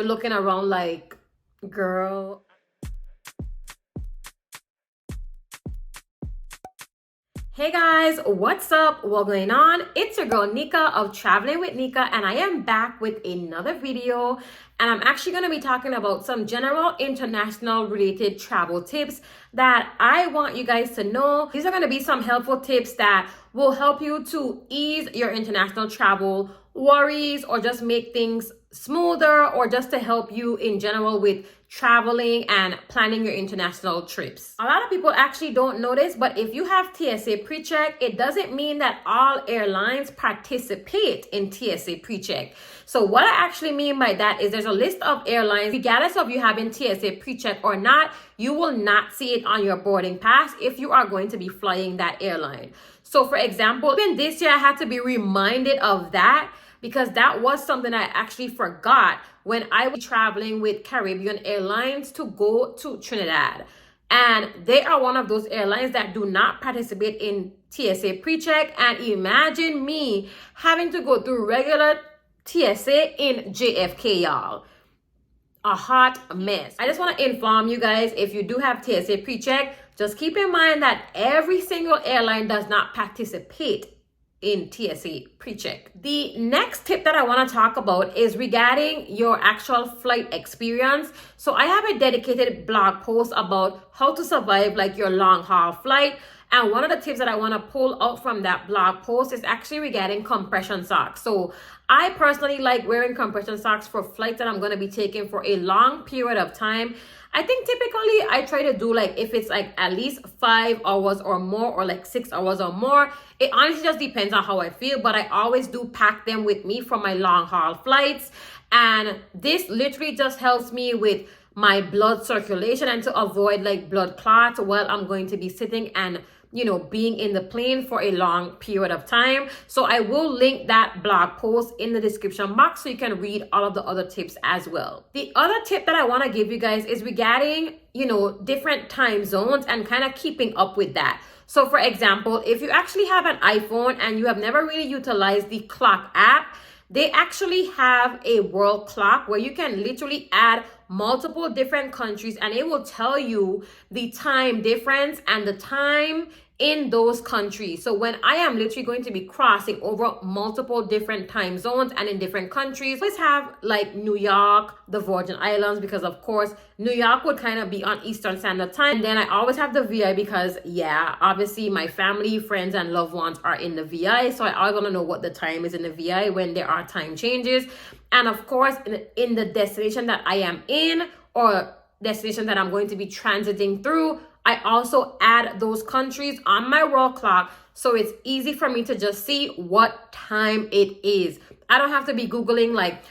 You're looking around like, girl. Hey guys, what's up? What's going on? It's your girl Nika of Traveling with Nika, and I am back with another video. And I'm actually going to be talking about some general international related travel tips that I want you guys to know. These are going to be some helpful tips that will help you to ease your international travel worries or just make things smoother, or just to help you in general with traveling and planning your international trips. A lot of people actually don't know this, but if you have TSA PreCheck, it doesn't mean that all airlines participate in TSA PreCheck. So what I actually mean by that is there's a list of airlines, regardless of you having TSA PreCheck or not, you will not see it on your boarding pass if you are going to be flying that airline. So for example, even this year I had to be reminded of that, because that was something I actually forgot when I was traveling with Caribbean Airlines to go to Trinidad. And they are one of those airlines that do not participate in TSA PreCheck. And imagine me having to go through regular TSA in JFK, y'all. A hot mess. I just want to inform you guys, if you do have TSA PreCheck, just keep in mind that every single airline does not participate in TSA PreCheck. The next tip that I want to talk about is regarding your actual flight experience. So I have a dedicated blog post about how to survive like your long haul flight. And one of the tips that I want to pull out from that blog post is actually regarding compression socks. So I personally like wearing compression socks for flights that I'm going to be taking for a long period of time. I think typically I try to do like, if it's like at least 5 hours or more, or like 6 hours or more. It honestly just depends on how I feel, but I always do pack them with me for my long haul flights. And this literally just helps me with my blood circulation and to avoid like blood clots while I'm going to be sitting and being in the plane for a long period of time. So I will link that blog post in the description box so you can read all of the other tips as well. The other tip that I want to give you guys is regarding, different time zones and kind of keeping up with that. So for example, if you actually have an iPhone and you have never really utilized the clock app, they actually have a world clock where you can literally add multiple different countries and it will tell you the time difference and the time in those countries. So when I am literally going to be crossing over multiple different time zones and in different countries, I always have like New York, the Virgin Islands, because of course New York would kind of be on Eastern Standard Time. And then I always have the VI because obviously my family, friends, and loved ones are in the VI. So I always want to know what the time is in the VI when there are time changes. And of course, in the destination that I am in, or destination that I'm going to be transiting through, I also add those countries on my world clock, so it's easy for me to just see what time it is. I don't have to be Googling like,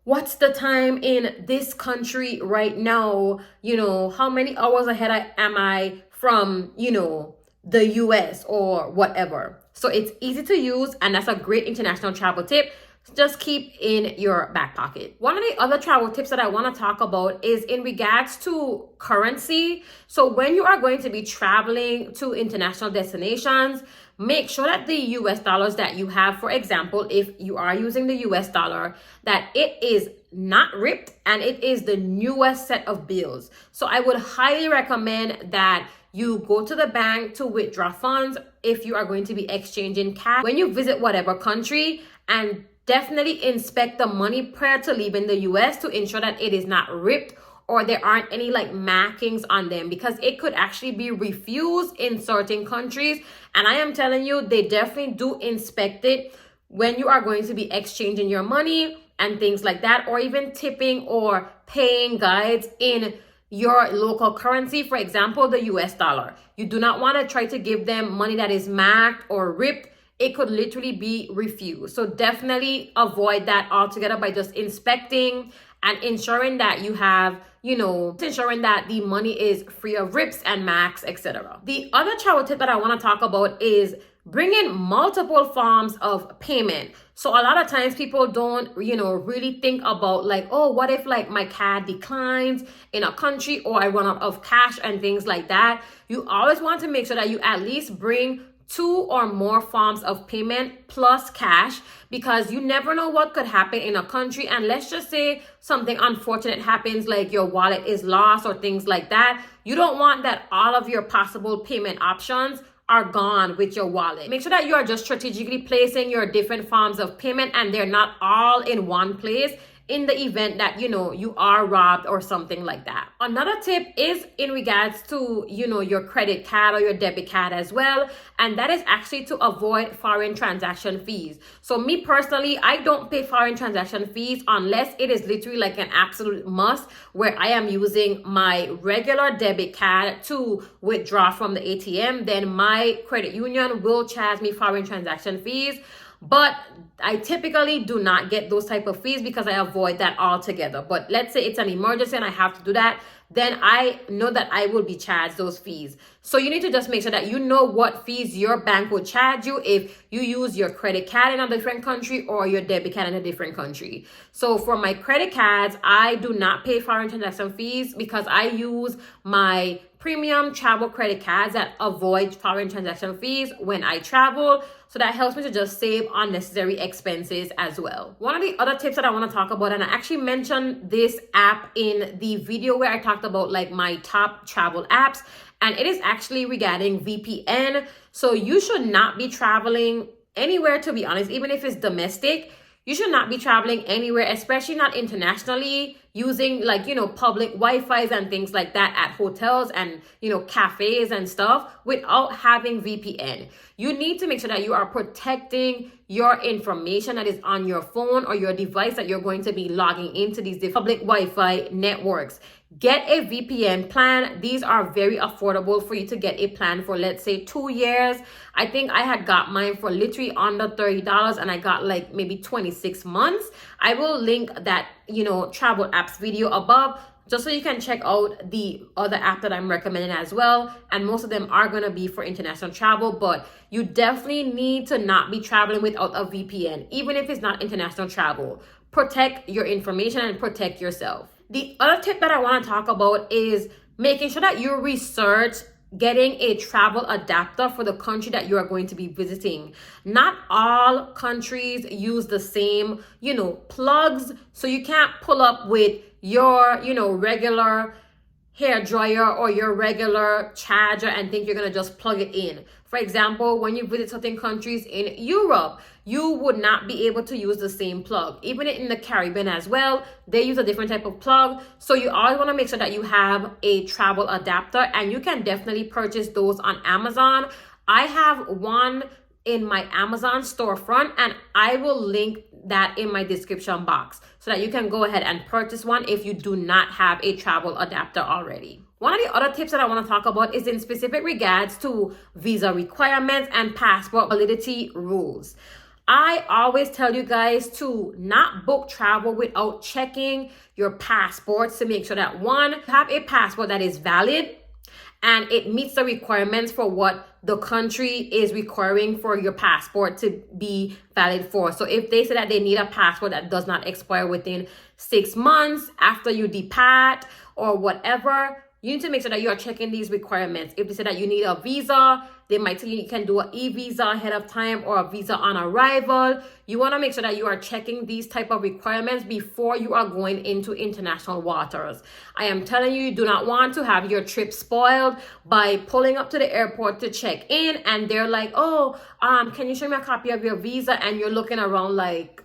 what's the time in this country right now? How many hours ahead am I from, the US or whatever. So it's easy to use, and that's a great international travel tip. Just keep in your back pocket. One of the other travel tips that I want to talk about is in regards to currency. So when you are going to be traveling to international destinations, make sure that the US dollars that you have, for example, if you are using the US dollar, that it is not ripped and it is the newest set of bills. So I would highly recommend that you go to the bank to withdraw funds if you are going to be exchanging cash when you visit whatever country, and definitely inspect the money prior to leaving the US to ensure that it is not ripped or there aren't any like markings on them, because it could actually be refused in certain countries. And I am telling you, they definitely do inspect it when you are going to be exchanging your money and things like that, or even tipping or paying guides in your local currency. For example, the US dollar. You do not want to try to give them money that is marked or ripped. It could literally be refused. So definitely avoid that altogether by just inspecting and ensuring that you have, ensuring that the money is free of rips and marks, etc. The other travel tip that I want to talk about is bring in multiple forms of payment. So a lot of times people don't, really think about like, oh, what if like my card declines in a country or I run out of cash and things like that. You always want to make sure that you at least bring 2 or more forms of payment plus cash, because you never know what could happen in a country. And let's just say something unfortunate happens, like your wallet is lost or things like that. You don't want that all of your possible payment options are gone with your wallet. Make sure that you are just strategically placing your different forms of payment and they're not all in one place in the event that, you are robbed or something like that. Another tip is in regards to, your credit card or your debit card as well. And that is actually to avoid foreign transaction fees. So me personally, I don't pay foreign transaction fees unless it is literally like an absolute must, where I am using my regular debit card to withdraw from the ATM. Then my credit union will charge me foreign transaction fees. But I typically do not get those type of fees because I avoid that altogether. But let's say it's an emergency and I have to do that, then I know that I will be charged those fees. So you need to just make sure that you know what fees your bank will charge you if you use your credit card in a different country or your debit card in a different country. So for my credit cards, I do not pay foreign transaction fees because I use my premium travel credit cards that avoid foreign transaction fees when I travel. So that helps me to just save unnecessary expenses as well. One of the other tips that I want to talk about, and I actually mentioned this app in the video where I talked about like my top travel apps, and it is actually regarding VPN. So you should not be traveling anywhere, to be honest, even if it's domestic. You should not be traveling anywhere, especially not internationally, using public Wi-Fi's and things like that at hotels and, cafes and stuff without having VPN. You need to make sure that you are protecting your information that is on your phone or your device that you're going to be logging into these public Wi-Fi networks. Get a VPN plan. These are very affordable for you to get a plan for, let's say, 2 years. I think I had got mine for literally under $30 and I got like maybe 26 months. I will link that, travel apps video above just so you can check out the other app that I'm recommending as well. And most of them are going to be for international travel, but you definitely need to not be traveling without a VPN, even if it's not international travel. Protect your information and protect yourself. The other tip that I want to talk about is making sure that you research getting a travel adapter for the country that you are going to be visiting. Not all countries use the same, plugs. So you can't pull up with your, regular hair dryer or your regular charger and think you're going to just plug it in. For example, when you visit certain countries in Europe, you would not be able to use the same plug. Even in the Caribbean as well, they use a different type of plug. So you always want to make sure that you have a travel adapter, and you can definitely purchase those on Amazon. I have one in my Amazon storefront, and I will link that in my description box so that you can go ahead and purchase one if you do not have a travel adapter already. One of the other tips that I want to talk about is in specific regards to visa requirements and passport validity rules. I always tell you guys to not book travel without checking your passports to make sure that, one, you have a passport that is valid and it meets the requirements for what the country is requiring for your passport to be valid for. So if they say that they need a passport that does not expire within 6 months after you depart or whatever, you need to make sure that you are checking these requirements. If they say that you need a visa, they might tell you can do an e-visa ahead of time or a visa on arrival. You want to make sure that you are checking these type of requirements before you are going into international waters. I am telling you, you do not want to have your trip spoiled by pulling up to the airport to check in and they're like, can you show me a copy of your visa? And you're looking around like,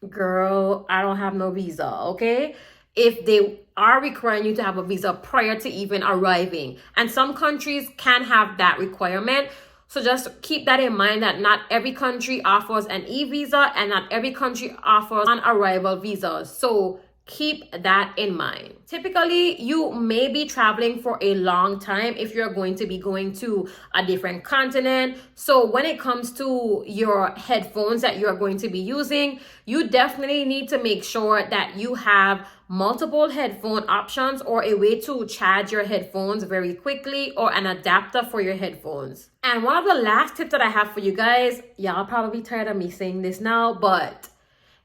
girl, I don't have no visa, okay? If they are requiring you to have a visa prior to even arriving. And some countries can have that requirement. So just keep that in mind that not every country offers an e-visa and not every country offers on-arrival visas. So keep that in mind. Typically, you may be traveling for a long time if you're going to be going to a different continent. So when it comes to your headphones that you're going to be using, you definitely need to make sure that you have multiple headphone options or a way to charge your headphones very quickly or an adapter for your headphones. And one of the last tips that I have for you guys, y'all probably tired of me saying this now, but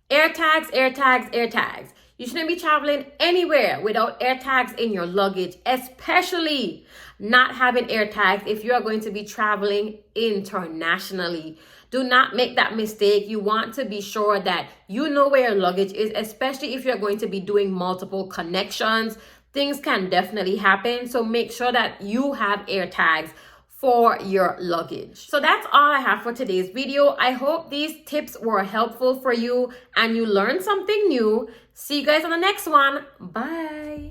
AirTags, AirTags, AirTags. You shouldn't be traveling anywhere without AirTags in your luggage, especially not having AirTags if you are going to be traveling internationally. Do not make that mistake. You want to be sure that you know where your luggage is, especially if you're going to be doing multiple connections. Things can definitely happen. So make sure that you have AirTags for your luggage. So that's all I have for today's video. I hope these tips were helpful for you and you learned something new. See you guys on the next one. Bye.